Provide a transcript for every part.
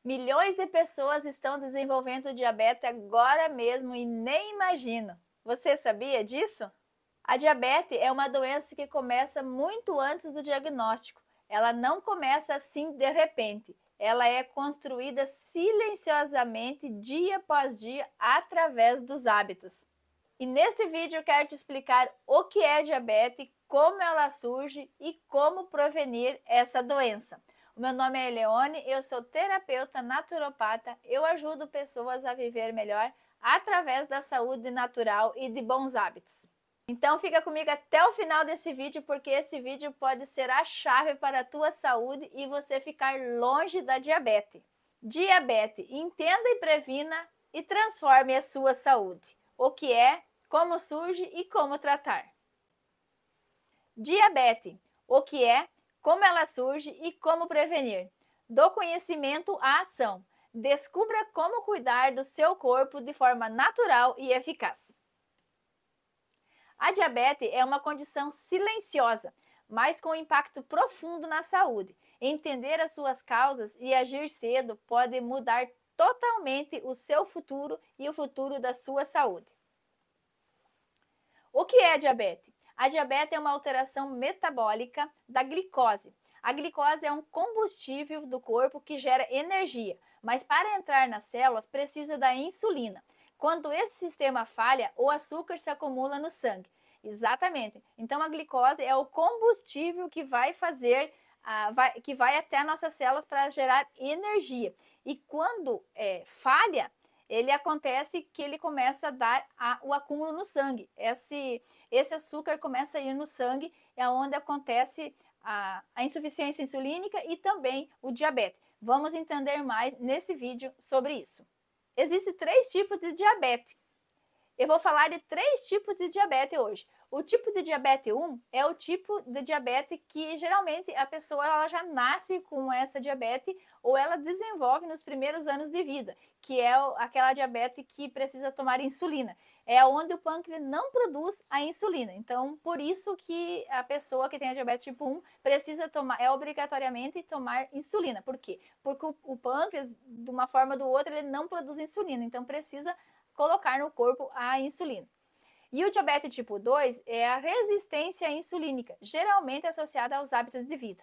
Milhões de pessoas estão desenvolvendo diabetes agora mesmo e nem imaginam. Você sabia disso? A diabetes é uma doença que começa muito antes do diagnóstico. Ela não começa assim de repente. Ela é construída silenciosamente dia após dia através dos hábitos. E neste vídeo eu quero te explicar o que é diabetes, como ela surge e como prevenir essa doença. O meu nome é Eleone, eu sou terapeuta naturopata, eu ajudo pessoas a viver melhor através da saúde natural e de bons hábitos. Então fica comigo até o final desse vídeo, porque esse vídeo pode ser a chave para a tua saúde e você ficar longe da diabetes. Diabetes, entenda e previna e transforme a sua saúde. O que é, como surge e como tratar. Diabetes, o que é, como ela surge e como prevenir. Do conhecimento à ação. Descubra como cuidar do seu corpo de forma natural e eficaz. A diabetes é uma condição silenciosa, mas com impacto profundo na saúde. Entender as suas causas e agir cedo pode mudar totalmente o seu futuro e o futuro da sua saúde. O que é a diabetes? A diabetes é uma alteração metabólica da glicose. A glicose é um combustível do corpo que gera energia, mas para entrar nas células precisa da insulina. Quando esse sistema falha, o açúcar se acumula no sangue. Exatamente. Então a glicose é o combustível que vai fazer, que vai até nossas células para gerar energia. E quando falha, ele acontece que ele começa a dar o acúmulo no sangue. Esse açúcar começa a ir no sangue, é onde acontece a insuficiência insulínica e também o diabetes. Vamos entender mais nesse vídeo sobre isso. Existem 3 tipos de diabetes. Eu vou falar de 3 tipos de diabetes hoje. O tipo de diabetes 1 é o tipo de diabetes que geralmente a pessoa ela já nasce com essa diabetes ou ela desenvolve nos primeiros anos de vida, que é aquela diabetes que precisa tomar insulina. É onde o pâncreas não produz a insulina. Então, por isso que a pessoa que tem a diabetes tipo 1 precisa tomar, obrigatoriamente tomar insulina. Por quê? Porque o pâncreas, de uma forma ou do outra, ele não produz insulina. Então, precisa colocar no corpo a insulina. E o diabetes tipo 2 é a resistência insulínica, geralmente associada aos hábitos de vida.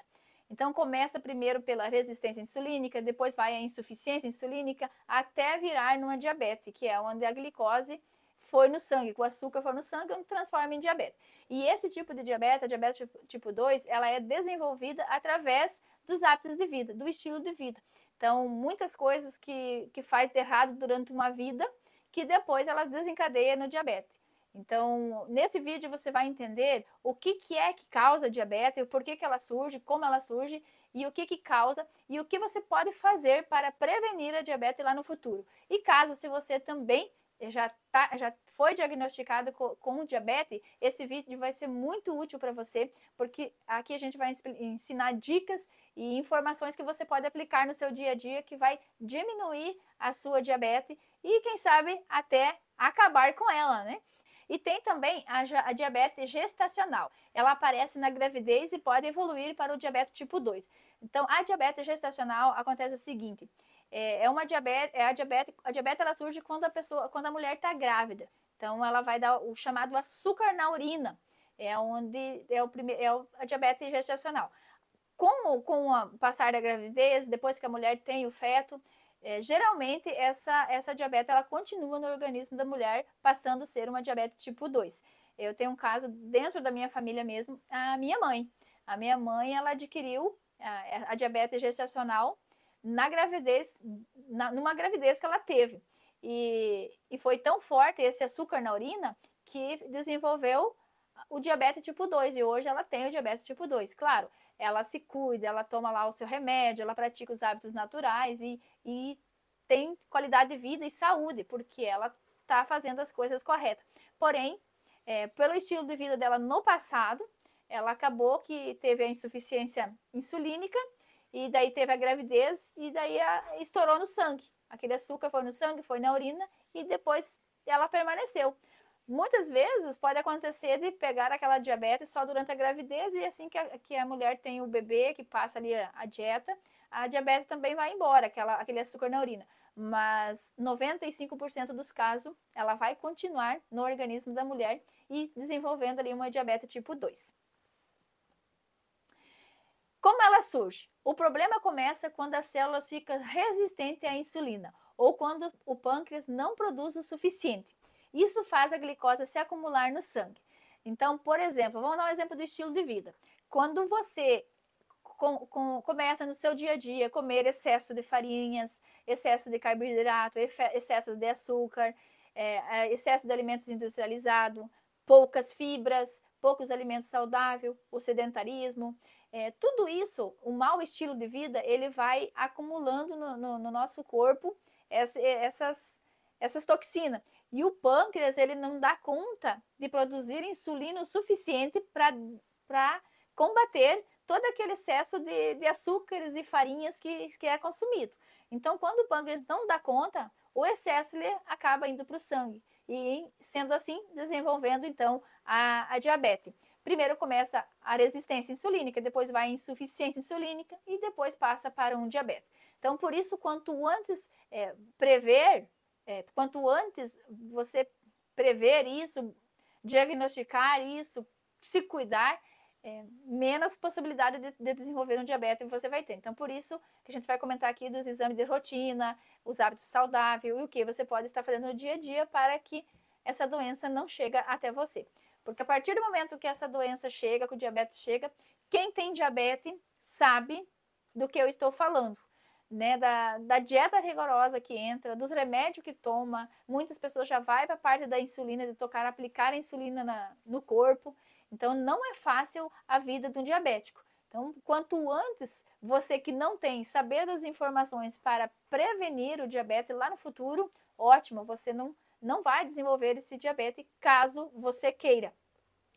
Então começa primeiro pela resistência insulínica, depois vai a insuficiência insulínica, até virar numa diabetes, que é onde a glicose foi no sangue, que o açúcar foi no sangue, onde transforma em diabetes. E esse tipo de diabetes, a diabetes tipo 2, ela é desenvolvida através dos hábitos de vida, do estilo de vida. Então, muitas coisas que faz de errado durante uma vida, que depois ela desencadeia no diabetes. Então, nesse vídeo você vai entender o que é que causa diabetes, por que ela surge, como ela surge e o que causa e o que você pode fazer para prevenir a diabetes lá no futuro. E caso se você também já foi diagnosticado com diabetes, esse vídeo vai ser muito útil para você, porque aqui a gente vai ensinar dicas e informações que você pode aplicar no seu dia a dia, que vai diminuir a sua diabetes e, quem sabe, até acabar com ela, né? E tem também a diabetes gestacional. Ela aparece na gravidez e pode evoluir para o diabetes tipo 2. Então, a diabetes gestacional acontece o seguinte: a diabetes ela surge quando a mulher está grávida. Então, ela vai dar o chamado açúcar na urina, a diabetes gestacional. Com o passar da gravidez, depois que a mulher tem o feto, geralmente essa diabetes ela continua no organismo da mulher, passando a ser uma diabetes tipo 2. Eu tenho um caso dentro da minha família mesmo, a minha mãe. A minha mãe ela adquiriu a diabetes gestacional na gravidez, numa gravidez que ela teve. E foi tão forte esse açúcar na urina que desenvolveu o diabetes tipo 2, e hoje ela tem o diabetes tipo 2. Claro, ela se cuida, ela toma lá o seu remédio, ela pratica os hábitos naturais e tem qualidade de vida e saúde, porque ela está fazendo as coisas corretas. Porém, pelo estilo de vida dela no passado, ela acabou que teve a insuficiência insulínica, e daí teve a gravidez, e daí estourou no sangue. Aquele açúcar foi no sangue, foi na urina, e depois ela permaneceu. Muitas vezes pode acontecer de pegar aquela diabetes só durante a gravidez, e assim que a mulher tem o bebê, que passa ali a dieta, a diabetes também vai embora, aquele açúcar na urina. Mas 95% dos casos, ela vai continuar no organismo da mulher e desenvolvendo ali uma diabetes tipo 2. Como ela surge? O problema começa quando as células ficam resistentes à insulina ou quando o pâncreas não produz o suficiente. Isso faz a glicose se acumular no sangue. Então, por exemplo, vamos dar um exemplo do estilo de vida. Quando você começa no seu dia a dia comer excesso de farinhas, excesso de carboidrato, excesso de açúcar, excesso de alimentos industrializados, poucas fibras, poucos alimentos saudáveis, o sedentarismo, tudo isso, o mau estilo de vida, ele vai acumulando no nosso corpo essas toxinas. E o pâncreas, ele não dá conta de produzir insulina o suficiente para combater todo aquele excesso de açúcares e farinhas que é consumido. Então, quando o pâncreas não dá conta, o excesso ele acaba indo para o sangue e, sendo assim, desenvolvendo então a diabetes. Primeiro começa a resistência insulínica, depois vai a insuficiência insulínica e depois passa para um diabetes. Então, por isso, quanto antes quanto antes você prever isso, diagnosticar isso, se cuidar, menos possibilidade de desenvolver um diabetes você vai ter. Então, por isso que a gente vai comentar aqui dos exames de rotina, os hábitos saudáveis e o que você pode estar fazendo no dia a dia para que essa doença não chegue até você. Porque a partir do momento que essa doença chega, que o diabetes chega, quem tem diabetes sabe do que eu estou falando. Né, da dieta rigorosa que entra, dos remédios que toma, muitas pessoas já vai para a parte da insulina, de tocar, aplicar a insulina no corpo. Então, não é fácil a vida de um diabético. Então, quanto antes você que não tem saber das informações para prevenir o diabetes lá no futuro, ótimo, você não vai desenvolver esse diabetes caso você queira.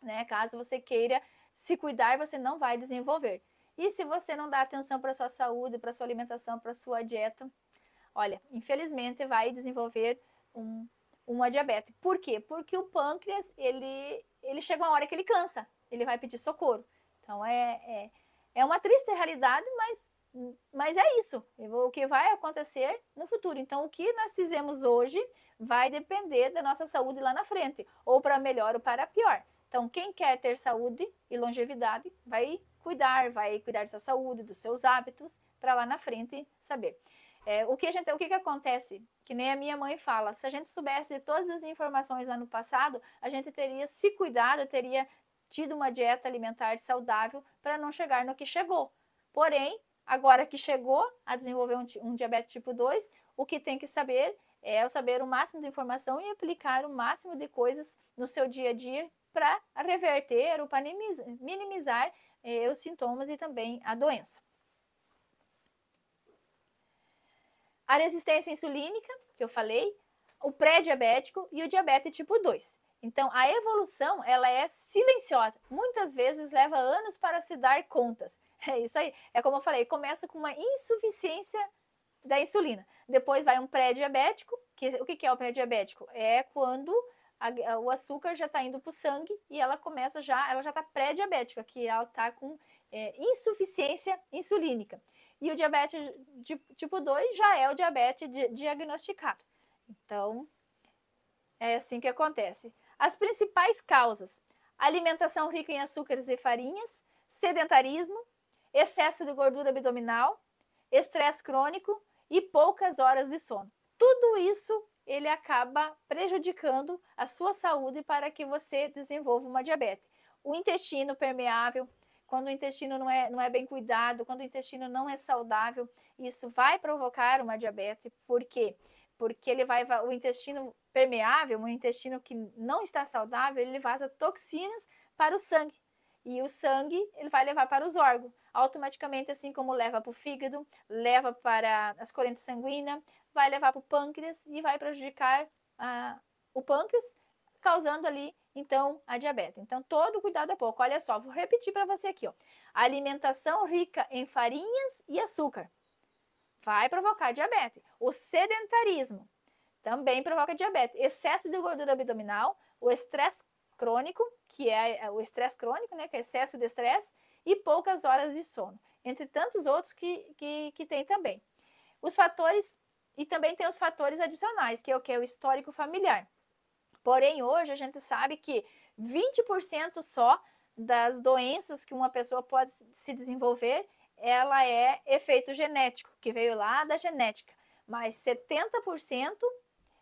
Né? Caso você queira se cuidar, você não vai desenvolver. E se você não dá atenção para a sua saúde, para a sua alimentação, para a sua dieta, olha, infelizmente vai desenvolver uma diabetes. Por quê? Porque o pâncreas, ele chega uma hora que ele cansa, ele vai pedir socorro. Então, é uma triste realidade, mas é isso, o que vai acontecer no futuro. Então, o que nós fizemos hoje vai depender da nossa saúde lá na frente, ou para melhor ou para pior. Então, quem quer ter saúde e longevidade vai cuidar da sua saúde, dos seus hábitos, para lá na frente saber. O que acontece? Que nem a minha mãe fala, se a gente soubesse de todas as informações lá no passado, a gente teria se cuidado, teria tido uma dieta alimentar saudável para não chegar no que chegou. Porém, agora que chegou a desenvolver um diabetes tipo 2, o que tem que saber é saber o máximo de informação e aplicar o máximo de coisas no seu dia a dia para reverter ou para minimizar os sintomas e também a doença. A resistência insulínica, que eu falei, o pré-diabético e o diabetes tipo 2. Então, a evolução, ela é silenciosa. Muitas vezes leva anos para se dar contas. É isso aí. É como eu falei, começa com uma insuficiência da insulina. Depois vai um pré-diabético. O que é o pré-diabético? É quando o açúcar já está indo para o sangue e ela já está pré-diabética, que ela está com insuficiência insulínica. E o diabetes tipo 2 já é o diabetes diagnosticado. Então, é assim que acontece. As principais causas: alimentação rica em açúcares e farinhas, sedentarismo, excesso de gordura abdominal, estresse crônico e poucas horas de sono. Tudo isso ele acaba prejudicando a sua saúde para que você desenvolva uma diabetes. O intestino permeável, quando o intestino não é bem cuidado, quando o intestino não é saudável, isso vai provocar uma diabetes. Por quê? Porque o intestino permeável, um intestino que não está saudável, ele vaza toxinas para o sangue. E o sangue ele vai levar para os órgãos. Automaticamente, assim como leva para o fígado, leva para as correntes sanguíneas, vai levar para o pâncreas e vai prejudicar o pâncreas, causando ali, então, a diabetes. Então, todo cuidado é pouco. Olha só, vou repetir para você aqui, ó. Alimentação rica em farinhas e açúcar vai provocar diabetes. O sedentarismo também provoca diabetes. Excesso de gordura abdominal, o estresse crônico, que é o estresse crônico, né, que é excesso de estresse, e poucas horas de sono. entre tantos outros que tem também. Os fatores, e também tem os fatores adicionais, que é o que? O histórico familiar. Porém, hoje a gente sabe que 20% só das doenças que uma pessoa pode se desenvolver, ela é efeito genético, que veio lá da genética. Mas 70%,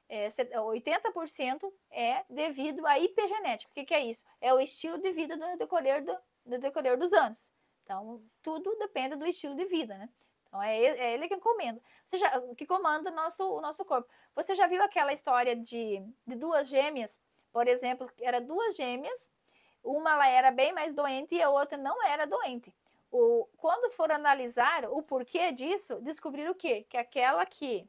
80% é devido à hipergenética. O que é isso? É o estilo de vida no decorrer dos anos. Então, tudo depende do estilo de vida, né? Então, é ele que comanda. Que comanda o nosso corpo. Você já viu aquela história de duas gêmeas? Por exemplo, era duas gêmeas, uma ela era bem mais doente e a outra não era doente. Quando foram analisar o porquê disso, descobriram o quê? Que aquela que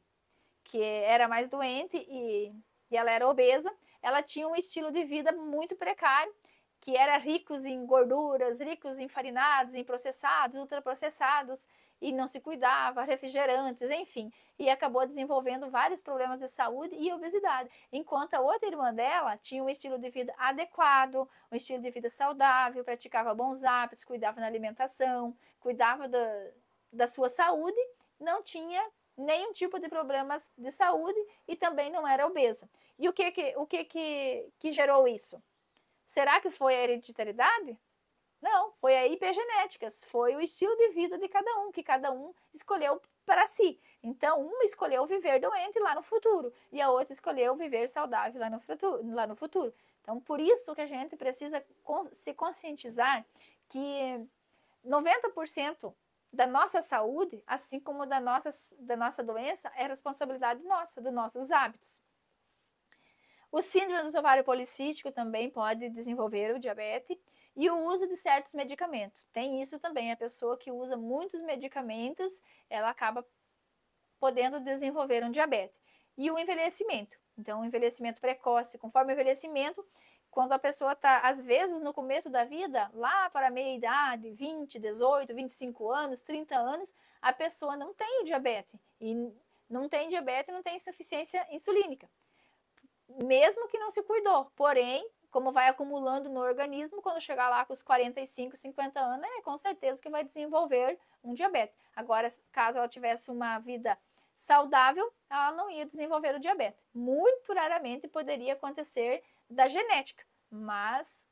era mais doente e ela era obesa, ela tinha um estilo de vida muito precário, que era ricos em gorduras, ricos em farinados, em processados, ultraprocessados, e não se cuidava, refrigerantes, enfim, e acabou desenvolvendo vários problemas de saúde e obesidade, enquanto a outra irmã dela tinha um estilo de vida adequado, um estilo de vida saudável, praticava bons hábitos, cuidava da alimentação, cuidava da sua saúde, não tinha nenhum tipo de problemas de saúde e também não era obesa. E o que gerou isso? Será que foi a hereditariedade? Não, foi a epigenética, foi o estilo de vida de cada um, que cada um escolheu para si. Então, uma escolheu viver doente lá no futuro e a outra escolheu viver saudável lá no futuro. Então, por isso que a gente precisa se conscientizar que 90% da nossa saúde, assim como da nossa doença, é responsabilidade nossa, dos nossos hábitos. O síndrome do ovário policístico também pode desenvolver o diabetes e o uso de certos medicamentos. Tem isso também, a pessoa que usa muitos medicamentos, ela acaba podendo desenvolver um diabetes. E o envelhecimento. Então, o envelhecimento precoce, conforme o envelhecimento, quando a pessoa está, às vezes, no começo da vida, lá para a meia-idade, 20, 18, 25 anos, 30 anos, a pessoa não tem o diabetes. E não tem diabetes, não tem insuficiência insulínica. Mesmo que não se cuidou. Porém, como vai acumulando no organismo, quando chegar lá com os 45, 50 anos, com certeza que vai desenvolver um diabetes. Agora, caso ela tivesse uma vida saudável, ela não ia desenvolver o diabetes. Muito raramente poderia acontecer da genética, mas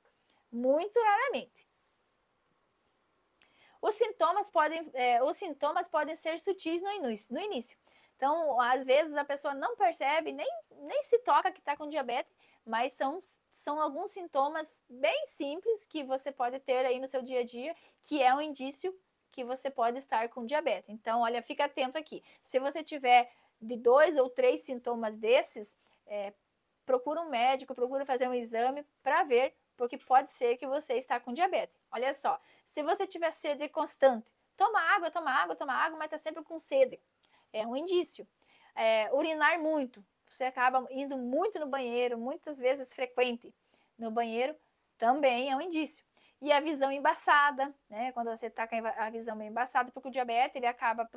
muito raramente. Os sintomas podem ser sutis no início. Então, às vezes a pessoa não percebe, nem se toca que está com diabetes, mas são alguns sintomas bem simples que você pode ter aí no seu dia a dia, que é um indício que você pode estar com diabetes. Então, olha, fica atento aqui. Se você tiver de 2 ou 3 sintomas desses, procura um médico, procura fazer um exame para ver, porque pode ser que você está com diabetes. Olha só, se você tiver sede constante, toma água, mas está sempre com sede. É um indício. Urinar muito, você acaba indo muito no banheiro, muitas vezes frequente no banheiro, também é um indício. E a visão embaçada, né? Quando você está com a visão meio embaçada, porque o diabetes ele acaba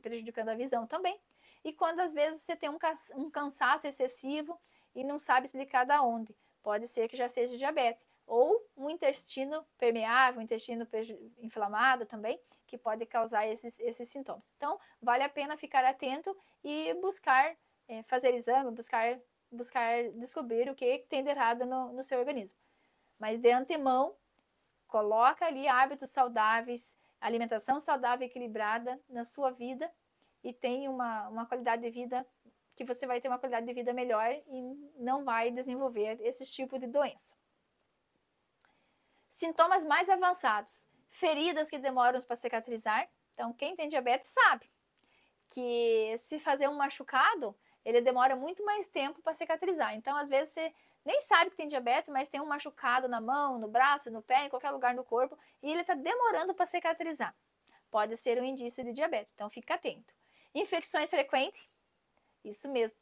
prejudicando a visão também. E quando às vezes você tem um cansaço excessivo e não sabe explicar da onde, pode ser que já seja diabetes. Ou um intestino permeável, um intestino inflamado também, que pode causar esses sintomas. Então, vale a pena ficar atento e buscar fazer exame, buscar descobrir o que tem de errado no seu organismo. Mas de antemão, coloca ali hábitos saudáveis, alimentação saudável e equilibrada na sua vida e tem uma qualidade de vida que você vai ter uma qualidade de vida melhor e não vai desenvolver esse tipo de doença. Sintomas mais avançados, feridas que demoram para cicatrizar. Então, quem tem diabetes sabe que se fazer um machucado, ele demora muito mais tempo para cicatrizar. Então, às vezes, você nem sabe que tem diabetes, mas tem um machucado na mão, no braço, no pé, em qualquer lugar do corpo, e ele está demorando para cicatrizar. Pode ser um indício de diabetes, então fica atento. Infecções frequentes, isso mesmo.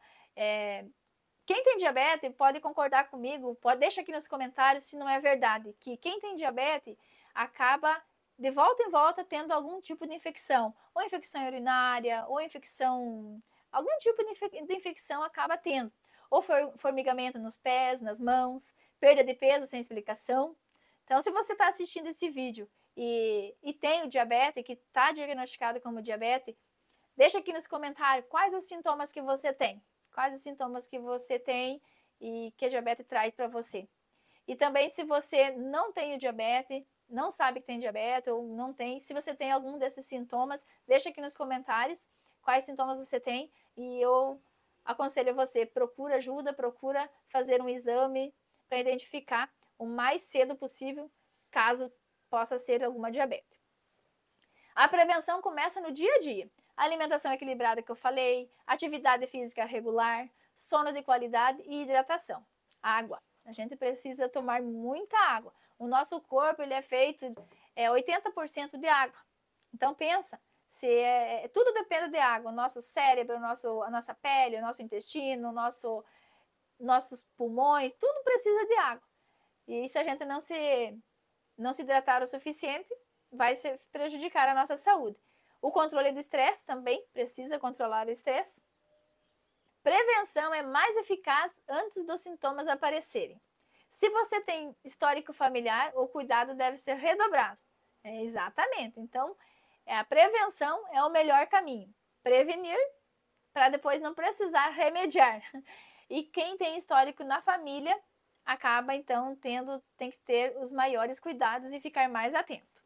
Quem tem diabetes pode concordar comigo, deixa aqui nos comentários se não é verdade, que quem tem diabetes acaba de volta em volta tendo algum tipo de infecção, ou infecção urinária, ou algum tipo de infecção acaba tendo, ou formigamento nos pés, nas mãos, perda de peso sem explicação. Então, se você está assistindo esse vídeo e tem o diabetes, que está diagnosticado como diabetes, deixa aqui nos comentários quais os sintomas que você tem. Quais os sintomas que você tem e que a diabetes traz para você. E também se você não tem o diabetes, não sabe que tem diabetes ou não tem, se você tem algum desses sintomas, deixa aqui nos comentários quais sintomas você tem e eu aconselho você, procura ajuda, procura fazer um exame para identificar o mais cedo possível, caso possa ser alguma diabetes. A prevenção começa no dia a dia. Alimentação equilibrada que eu falei, atividade física regular, sono de qualidade e hidratação. Água. A gente precisa tomar muita água. O nosso corpo ele é feito 80% de água. Então pensa, tudo depende de água. O nosso cérebro, a nossa pele, o nosso intestino, nossos pulmões, tudo precisa de água. E se a gente não se hidratar o suficiente, vai prejudicar a nossa saúde. O controle do estresse também precisa controlar o estresse. Prevenção é mais eficaz antes dos sintomas aparecerem. Se você tem histórico familiar, o cuidado deve ser redobrado. Exatamente. Então, a prevenção é o melhor caminho. Prevenir para depois não precisar remediar. E quem tem histórico na família acaba então tem que ter os maiores cuidados e ficar mais atento.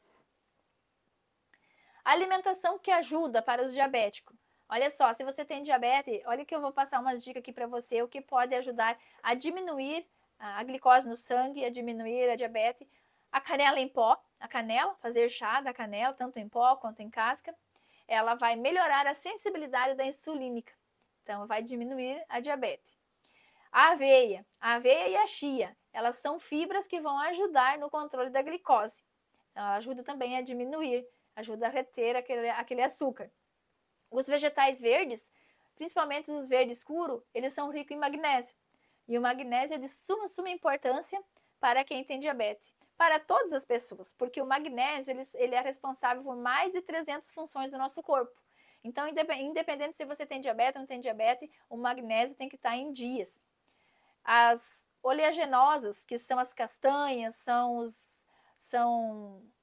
Alimentação que ajuda para os diabéticos. Olha só, se você tem diabetes, olha que eu vou passar umas dicas aqui para você, o que pode ajudar a diminuir a glicose no sangue, a diminuir a diabetes. A canela em pó, a canela, fazer chá da canela, tanto em pó quanto em casca, ela vai melhorar a sensibilidade da insulínica, então vai diminuir a diabetes. A aveia e a chia, elas são fibras que vão ajudar no controle da glicose. Ela ajuda também a diminuir, ajuda a reter aquele açúcar. Os vegetais verdes, principalmente os verdes escuros, eles são ricos em magnésio. E o magnésio é de suma importância para quem tem diabetes. Para todas as pessoas, porque o magnésio ele é responsável por mais de 300 funções do nosso corpo. Então, independente se você tem diabetes ou não tem diabetes, o magnésio tem que estar em dias. As oleaginosas, que são as castanhas, são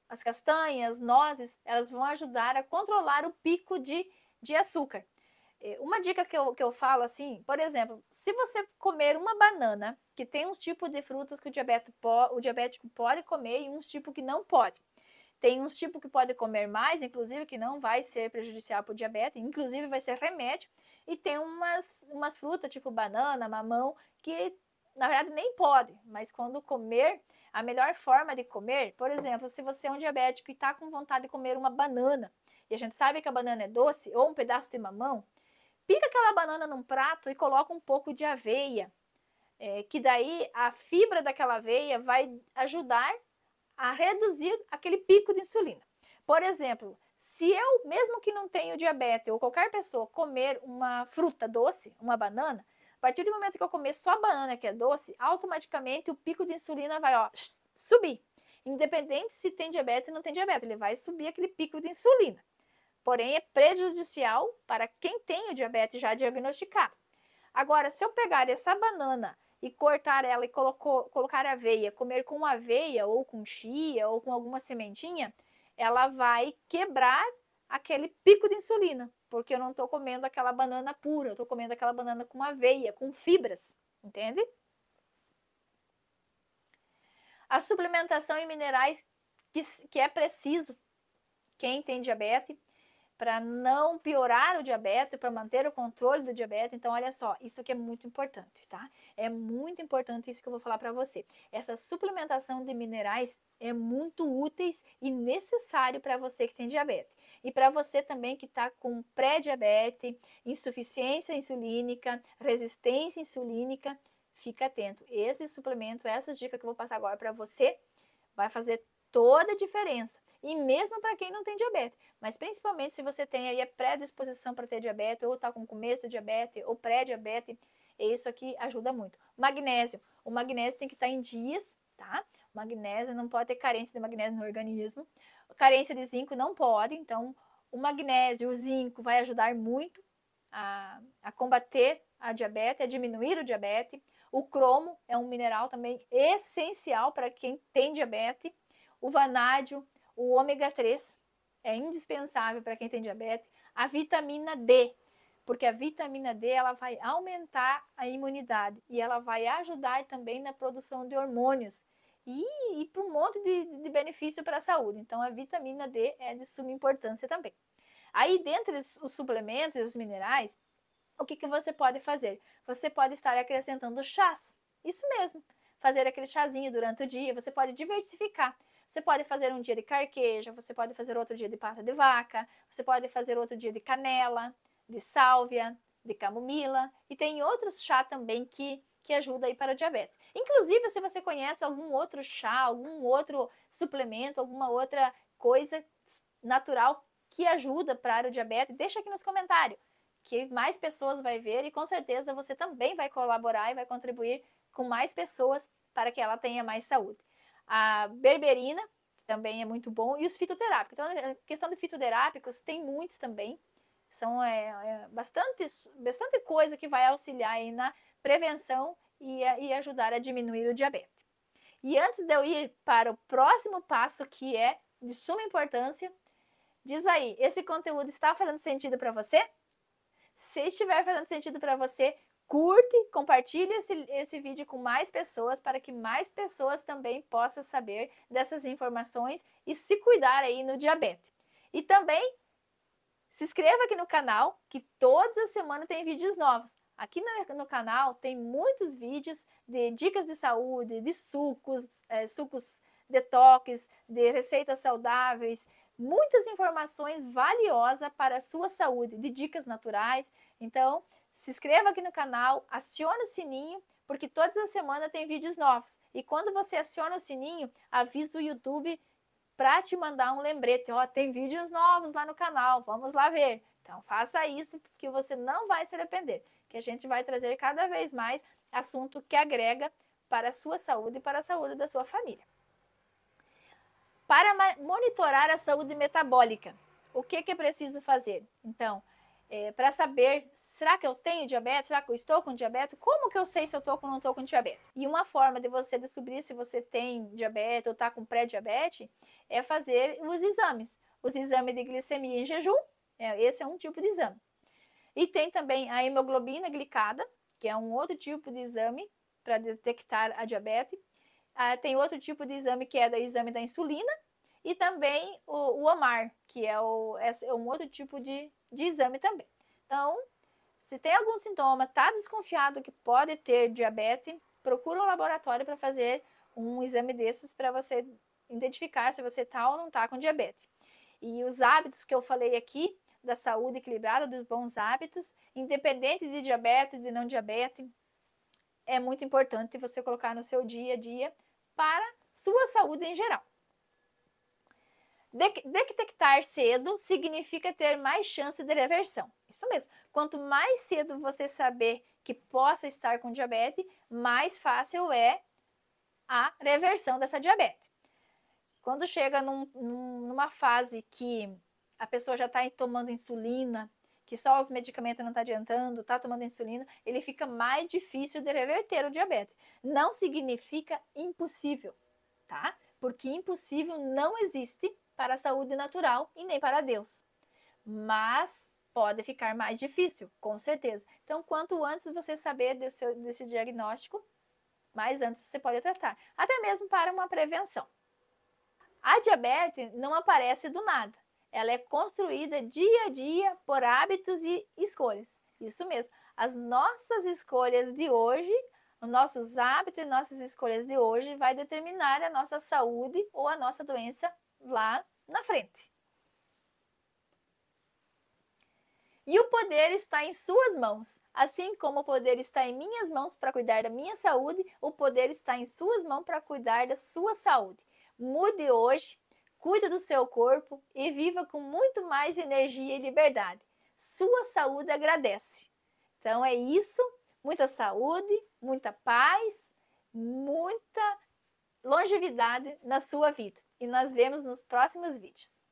as castanhas, nozes, elas vão ajudar a controlar o pico de açúcar. Uma dica que eu falo assim, por exemplo, se você comer uma banana, que tem uns tipos de frutas que o diabético pode comer e uns tipos que não pode. Tem uns tipos que pode comer mais, inclusive que não vai ser prejudicial para o diabetes, inclusive vai ser remédio. E tem umas frutas tipo banana, mamão, que na verdade nem pode, mas quando comer, a melhor forma de comer, por exemplo, se você é um diabético e está com vontade de comer uma banana, e a gente sabe que a banana é doce, ou um pedaço de mamão, pica aquela banana num prato e coloca um pouco de aveia, que daí a fibra daquela aveia vai ajudar a reduzir aquele pico de insulina. Por exemplo, se eu, mesmo que não tenho diabetes, ou qualquer pessoa comer uma fruta doce, uma banana, a partir do momento que eu comer só a banana que é doce, automaticamente o pico de insulina vai subir. Independente se tem diabetes ou não tem diabetes, ele vai subir aquele pico de insulina. Porém, é prejudicial para quem tem o diabetes já diagnosticado. Agora, se eu pegar essa banana e cortar ela e colocar aveia, comer com aveia ou com chia ou com alguma sementinha, ela vai quebrar aquele pico de insulina, porque eu não estou comendo aquela banana pura, eu estou comendo aquela banana com aveia, com fibras, entende? A suplementação em minerais que é preciso, quem tem diabetes, para não piorar o diabetes, para manter o controle do diabetes. Então, olha só, isso aqui é muito importante, tá? É muito importante isso que eu vou falar para você. Essa suplementação de minerais é muito úteis e necessário para você que tem diabetes. E para você também que está com pré-diabetes, insuficiência insulínica, resistência insulínica, fica atento. Esse suplemento, essas dicas que eu vou passar agora para você, vai fazer toda a diferença. E mesmo para quem não tem diabetes, mas principalmente se você tem aí a predisposição para ter diabetes, ou está com começo de diabetes, ou pré-diabetes, isso aqui ajuda muito. Magnésio. O magnésio tem que estar em dias, tá? O magnésio não pode ter carência de magnésio no organismo. Carência de zinco não pode, então o magnésio, o zinco vai ajudar muito a combater a diabetes, a diminuir o diabetes. O cromo é um mineral também essencial para quem tem diabetes. O vanádio, o ômega 3 é indispensável para quem tem diabetes, a vitamina D, porque a vitamina D ela vai aumentar a imunidade e ela vai ajudar também na produção de hormônios e para um monte de benefício para a saúde. Então a vitamina D é de suma importância também. Aí, dentre os suplementos e os minerais, o que você pode fazer? Você pode estar acrescentando chás, isso mesmo, fazer aquele chazinho durante o dia, você pode diversificar. Você pode fazer um dia de carqueja, você pode fazer outro dia de pata de vaca, você pode fazer outro dia de canela, de sálvia, de camomila, e tem outros chá também que ajuda aí para o diabetes. Inclusive, se você conhece algum outro chá, algum outro suplemento, alguma outra coisa natural que ajuda para o diabetes, deixa aqui nos comentários, que mais pessoas vai ver e com certeza você também vai colaborar e vai contribuir com mais pessoas para que ela tenha mais saúde. A berberina também é muito bom e os fitoterápicos. Então, a questão de fitoterápicos tem muitos também. São bastante coisa que vai auxiliar aí na prevenção e ajudar a diminuir o diabetes. E antes de eu ir para o próximo passo, que é de suma importância, diz aí, esse conteúdo está fazendo sentido para você? Se estiver fazendo sentido para você, curte, compartilhe esse vídeo com mais pessoas para que mais pessoas também possam saber dessas informações e se cuidar aí no diabetes. E também se inscreva aqui no canal, que todas as semanas tem vídeos novos. Aqui no canal tem muitos vídeos de dicas de saúde, de sucos, sucos detox, de receitas saudáveis, muitas informações valiosas para a sua saúde, de dicas naturais. Então, se inscreva aqui no canal, acione o sininho, porque todas as semanas tem vídeos novos. E quando você aciona o sininho, avisa o YouTube para te mandar um lembrete, ó, tem vídeos novos lá no canal, vamos lá ver. Então faça isso, porque você não vai se arrepender, que a gente vai trazer cada vez mais assunto que agrega para a sua saúde e para a saúde da sua família. Para monitorar a saúde metabólica, o que é preciso fazer? Então, para saber, será que eu tenho diabetes? Será que eu estou com diabetes? Como que eu sei se eu estou ou não estou com diabetes? E uma forma de você descobrir se você tem diabetes ou está com pré-diabetes é fazer os exames. Os exames de glicemia em jejum, esse é um tipo de exame. E tem também a hemoglobina glicada, que é um outro tipo de exame para detectar a diabetes. Tem outro tipo de exame que é o exame da insulina e também o OMAR, que é um outro tipo de exame também. Então, se tem algum sintoma, está desconfiado que pode ter diabetes, procura um laboratório para fazer um exame desses para você identificar se você está ou não está com diabetes. E os hábitos que eu falei aqui, da saúde equilibrada, dos bons hábitos, independente de diabetes, de não diabetes, é muito importante você colocar no seu dia a dia para sua saúde em geral. Detectar cedo significa ter mais chance de reversão. Isso mesmo. Quanto mais cedo você saber que possa estar com diabetes, mais fácil é a reversão dessa diabetes. Quando chega numa fase que a pessoa já está tomando insulina, que só os medicamentos não estão adiantando, está tomando insulina, ele fica mais difícil de reverter o diabetes. Não significa impossível, tá? Porque impossível não existe para a saúde natural e nem para Deus. Mas pode ficar mais difícil, com certeza. Então, quanto antes você saber desse diagnóstico, mais antes você pode tratar. Até mesmo para uma prevenção. A diabetes não aparece do nada. Ela é construída dia a dia por hábitos e escolhas. Isso mesmo. As nossas escolhas de hoje, os nossos hábitos e nossas escolhas de hoje vai determinar a nossa saúde ou a nossa doença lá na frente. E o poder está em suas mãos. Assim como o poder está em minhas mãos para cuidar da minha saúde, o poder está em suas mãos para cuidar da sua saúde. Mude hoje, cuide do seu corpo e viva com muito mais energia e liberdade. Sua saúde agradece. Então é isso, muita saúde, muita paz, muita longevidade na sua vida. E nós vemos nos próximos vídeos.